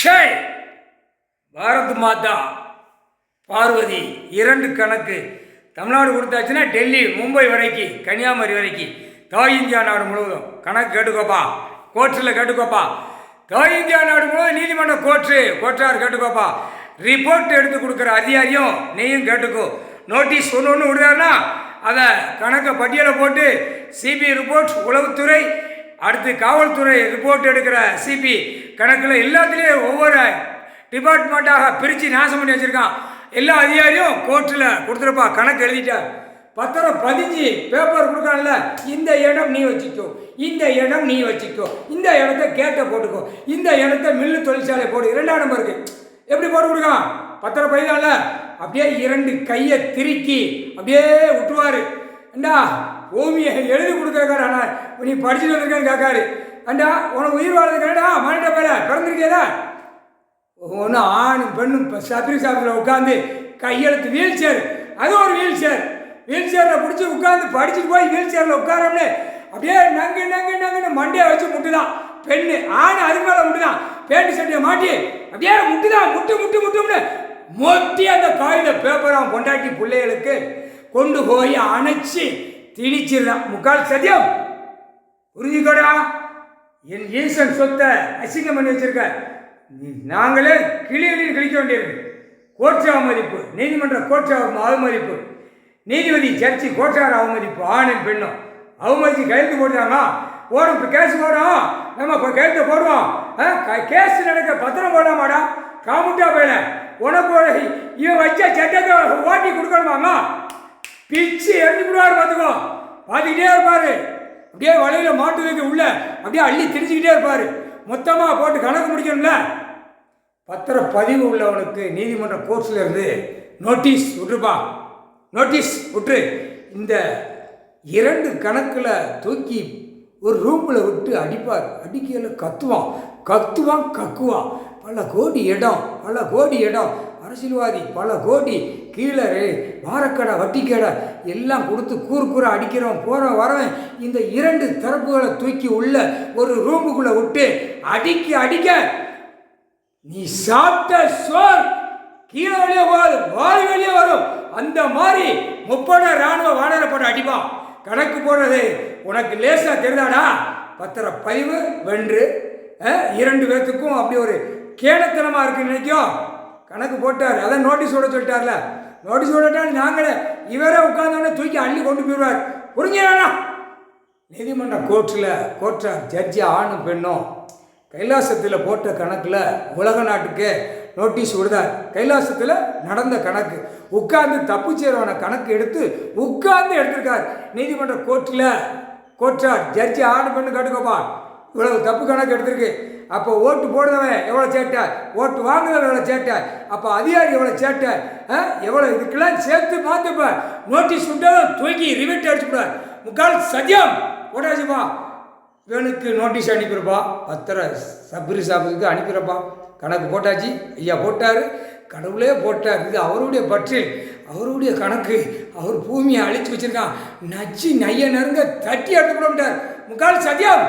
Shy Bharat மாதா பார்வதி 2 கணக்கு தமிழ்நாடு கொடுத்தாச்சுன்னா டெல்லி மும்பை வரைக்கும் கன்னியாகுமரி வரைக்கும் தாய் இந்தியா நாடு முழுவதும் கணக்கு கேட்டுக்கோப்பா. கோர்ட்டில் கேட்டுக்கோப்பா. தாய் இந்தியா நாடு முழுவதும் நீதிமன்ற கோர்ட்டார் கேட்டுக்கோப்பா. ரிப்போர்ட் எடுத்து கொடுக்குற அதிகாரியும் நீயும் கேட்டுக்கோ. நோட்டீஸ் ஒன்று விடுறாருன்னா அதை கணக்கை பட்டியலை போட்டு சிபி ரிப்போர்ட், உளவுத்துறை, அடுத்து காவல்துறை ரிப்போர்ட் எடுக்கிற சிபி கணக்கில் எல்லாத்துலேயும் ஒவ்வொரு டிபார்ட்மெண்ட்டாக பிரித்து நாசம் பண்ணி வச்சுருக்கான். எல்லா அதிகாரியும் கோர்ட்டில் கொடுத்துருப்பா. கணக்கு எழுதிட்டார். பத்திரம் பதிஞ்சு பேப்பர் கொடுக்கான்ல, இந்த இடம் நீ வச்சுக்கோ, இந்த இடம் நீ வச்சுக்கோ, இந்த இடத்த கேட்டை போட்டுக்கோ, இந்த இடத்த மில்லு தொழிற்சாலை போடு, 2ஆம் நம்பருக்கு எப்படி போட்டு கொடுக்கான்? பத்திரம் பதினால அப்படியே 2 கையை திருக்கி அப்படியே விட்டுருவார். ஏண்டா பூமியை எழுதி கொடுக்கறா, நீ படிச்சுட்டு வந்திருக்கேன்னு கேட்காரு. ஏண்டா உனக்கு உயிர் வாழ்றதுக்கா மனித பேர பிறந்திருக்கேதா? ஒன்று ஆணும் பெண்ணும் சத்திரி சாப்பிட்ற உட்காந்து கையெழுத்து வீல் சேர், அது ஒரு வீல் சேரில் பிடிச்சி உட்காந்து படிச்சுட்டு போய் வீல் சேரில் உட்காரம்னு அப்படியே நங்குன்னு மண்டையை வச்சு முட்டுதான். பெண்ணு ஆண் அதுக்கு மேலே முட்டுதான். பேண்ட் சட்டியை மாட்டி அப்படியே முட்டுதான். முட்டும்னு மொட்டி அந்த காகித பேப்பரை அவன் கொண்டாட்டி பிள்ளைகளுக்கு கொண்டு போய் அணைச்சி திணிச்சிருந்தான். முக்கால் சத்தியம் புரிஞ்சுக்கோடா. என் ஈசன் சொத்தை அசிங்கம் பண்ணி வச்சிருக்க. நாங்களே கிளிகளில் கிழிக்க வேண்டியிருக்கு. கோர்ட் அவமதிப்பு, நீதிமன்ற கோர்ட் அவமதிப்பு, நீதிபதி ஜட்ஜி கோர்ட்டார் அவமதிப்பு, ஆணும் பெண்ணும் அவமதிச்சு கையெழுத்து போடுறாங்க. ஓடும் கேஸ் போடும், நம்ம கையெழுத்து போடுவோம். கேஸ் நடக்க பத்திரம் போடாமாடா காமுட்டா போயில. உனக்கு இவன் வச்ச சட்டத்தை ஓட்டி கொடுக்கணுமாங்க. பிச்சு எரிஞ்சுக்கிடுவார். பார்த்துக்கோ, பார்த்துக்கிட்டே இருப்பார். அப்படியே வலையில் மாட்டு வைக்க உள்ள அப்படியே அள்ளி திரிச்சுக்கிட்டே இருப்பார். மொத்தமாக போட்டு கணக்கு முடிக்கணும்ல. பத்திர பதிவு உள்ளவனுக்கு நீதிமன்ற கோர்ட்ஸில் இருந்து நோட்டீஸ் விட்டுருப்பா. நோட்டீஸ் விட்டுரு. இந்த 2 கணக்கில் தூக்கி ஒரு ரூமில் விட்டு அடிப்பார். அடிக்கையில் கத்துவான் கக்குவான். பல கோடி இடம் அரசியல்வாதி, பல கோடி கீழே வாரக்கடை வட்டிக்கடை எல்லாம் கொடுத்து கூறு அடிக்கிறவன் போகிறவன் வரவன் இந்த 2 தரப்புகளை தூக்கி உள்ள ஒரு ரூமுக்குள்ளே விட்டு அடிக்க நீ சாப்பிட்ட சோர் கீழே வெளியே போகாது, வாரி வெளியே வரும். அந்த மாதிரி 30 இராணுவ வாடகைப்பட அடிப்பான். கணக்கு போடுறது உனக்கு லேசாக தெரிதாடா? பத்திர பதிவு வென்று 2 பேர்த்துக்கும் அப்படி ஒரு கேடத்தனமாக இருக்குன்னு நினைக்கோ. கணக்கு போட்டார். அதான் நோட்டீஸ் விட சொல்லிட்டார்ல. நோட்டீஸ் விடட்டாலும் நாங்களே இவரே உட்காந்தோடனே தூக்கி அள்ளி கொண்டு போயிடுவார். புரிஞ்சுடா. நீதிமன்ற கோர்ட்டார் ஜட்ஜி ஆணும் பெண்ணும் கைலாசத்தில் போட்ட கணக்கில் உலக நாட்டுக்கு நோட்டீஸ் விடுதார். கைலாசத்தில் நடந்த கணக்கு உட்கார்ந்து தப்பு செய்கிறவனை கணக்கு எடுத்து எடுத்திருக்கார். நீதிமன்ற கோர்ட்டார் ஜட்ஜி ஆணும் பெண்ணு கேட்டுக்கோப்பா. இவ்வளவு தப்பு கணக்கு எடுத்திருக்கு. அப்போ ஓட்டு போடுறவன் எவ்வளோ சேட்டை, ஓட்டு வாங்குறவன் எவ்வளோ சேட்டை, அப்போ அதிகாரி எவ்வளோ சேட்டை, எவ்வளோ இதுக்கெல்லாம் சேர்த்து பார்த்துப்ப. நோட்டீஸ் விட்டாலும் தூக்கி ரிவிட் அடிச்சுக்கூடாது. முக்கால் சத்தியம் போட்டாச்சுப்பா. இவனுக்கு நோட்டீஸ் அனுப்பியிருப்பா. பத்திர சப்ரி சாப்பிக்கு அனுப்பியிருப்பா. கணக்கு போட்டாச்சு. ஐயா போட்டார், கடவுளே போட்டார். இது அவருடைய பற்றில், அவருடைய கணக்கு. அவர் பூமியை அழிச்சு வச்சிருக்கான். நச்சு நைய நெருங்க தட்டி எடுத்து போட மாட்டார். முக்கால் சத்தியம்.